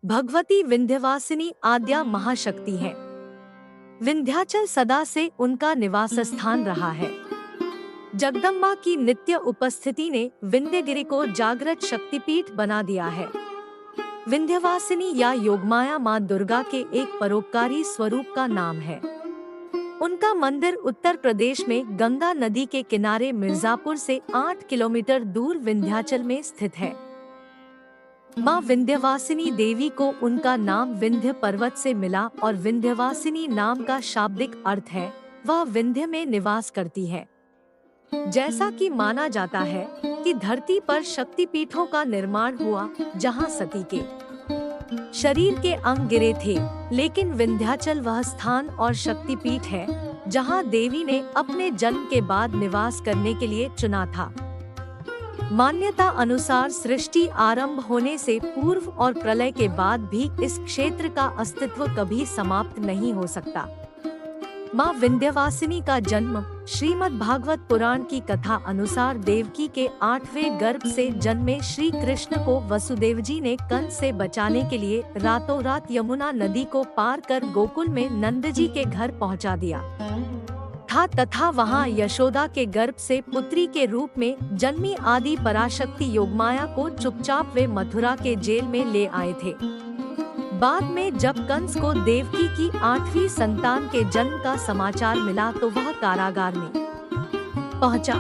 भगवती विंध्यवासिनी आद्या महाशक्ति है। विंध्याचल सदा से उनका निवास स्थान रहा है। जगदम्बा की नित्य उपस्थिति ने विंध्यगिरि को जागृत शक्तिपीठ बना दिया है। विंध्यवासिनी या योगमाया माँ दुर्गा के एक परोपकारी स्वरूप का नाम है। उनका मंदिर उत्तर प्रदेश में गंगा नदी के किनारे मिर्जापुर से 8 किलोमीटर दूर विंध्याचल में स्थित है। माँ विंध्यवासिनी देवी को उनका नाम विंध्य पर्वत से मिला और विंध्यवासिनी नाम का शाब्दिक अर्थ है वह विंध्य में निवास करती है। जैसा कि माना जाता है कि धरती पर शक्तिपीठों का निर्माण हुआ जहाँ सती के शरीर के अंग गिरे थे, लेकिन विंध्याचल वह स्थान और शक्तिपीठ है जहाँ देवी ने अपने जन्म के बाद निवास करने के लिए चुना था। मान्यता अनुसार सृष्टि आरंभ होने से पूर्व और प्रलय के बाद भी इस क्षेत्र का अस्तित्व कभी समाप्त नहीं हो सकता। माँ विंध्यवासिनी का जन्म श्रीमद् भागवत पुराण की कथा अनुसार देवकी के 8वें गर्भ से जन्मे श्री कृष्ण को वसुदेव जी ने कंस से बचाने के लिए रातों रात यमुना नदी को पार कर गोकुल में नंद जी के घर पहुँचा दिया था तथा वहां यशोदा के गर्भ से पुत्री के रूप में जन्मी आदि पराशक्ति योगमाया को चुपचाप वे मथुरा के जेल में ले आए थे। बाद में जब कंस को देवकी की 8वीं संतान के जन्म का समाचार मिला तो वह कारागार में पहुंचा।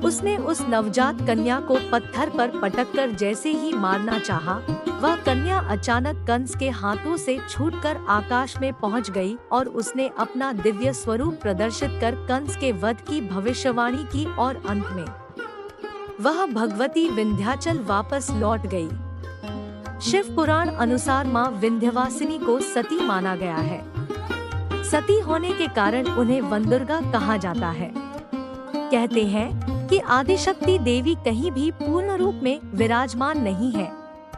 उसने उस नवजात कन्या को पत्थर पर पटककर जैसे ही मारना चाहा, वह कन्या अचानक कंस के हाथों से छूटकर आकाश में पहुंच गई और उसने अपना दिव्य स्वरूप प्रदर्शित कर कंस के वध की भविष्यवाणी की और अंत में वह भगवती विंध्याचल वापस लौट गई। शिव पुराण अनुसार माँ विंध्यवासिनी को सती माना गया है। सती होने के कारण उन्हें वनदुर्गा कहा जाता है। कहते हैं कि आदिशक्ति देवी कहीं भी पूर्ण रूप में विराजमान नहीं है,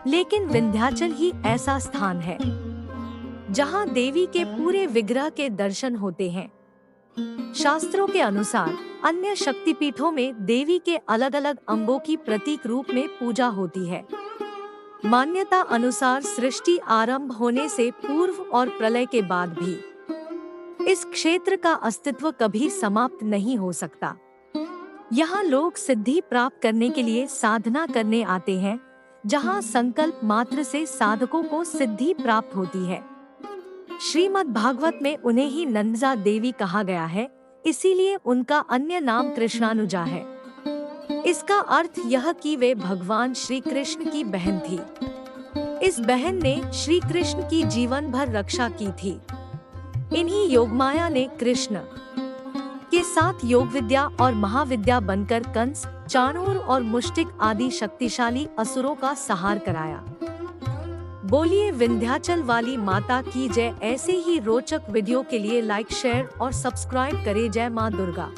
लेकिन विंध्याचल ही ऐसा स्थान है जहां देवी के पूरे विग्रह के दर्शन होते हैं। शास्त्रों के अनुसार अन्य शक्तिपीठों में देवी के अलग अलग अंगों की प्रतीक रूप में पूजा होती है। मान्यता अनुसार सृष्टि आरंभ होने से पूर्व और प्रलय के बाद भी इस क्षेत्र का अस्तित्व कभी समाप्त नहीं हो सकता। यहाँ लोग सिद्धि प्राप्त करने के लिए साधना करने आते हैं, जहाँ संकल्प मात्र से साधकों को सिद्धि प्राप्त होती है। श्रीमद् भागवत में उन्हें ही नंदा देवी कहा गया है, इसीलिए उनका अन्य नाम कृष्णानुजा है। इसका अर्थ यह कि वे भगवान श्री कृष्ण की बहन थी। इस बहन ने श्री कृष्ण की जीवन भर रक्षा की थी। इन्हीं योगमाया ने कृष्ण के साथ योग विद्या और महाविद्या बनकर कंस, चाणूर और मुष्टिक आदि शक्तिशाली असुरों का संहार कराया। बोलिए विंध्याचल वाली माता की जय। ऐसे ही रोचक वीडियो के लिए लाइक, शेयर और सब्सक्राइब करें। जय मां दुर्गा।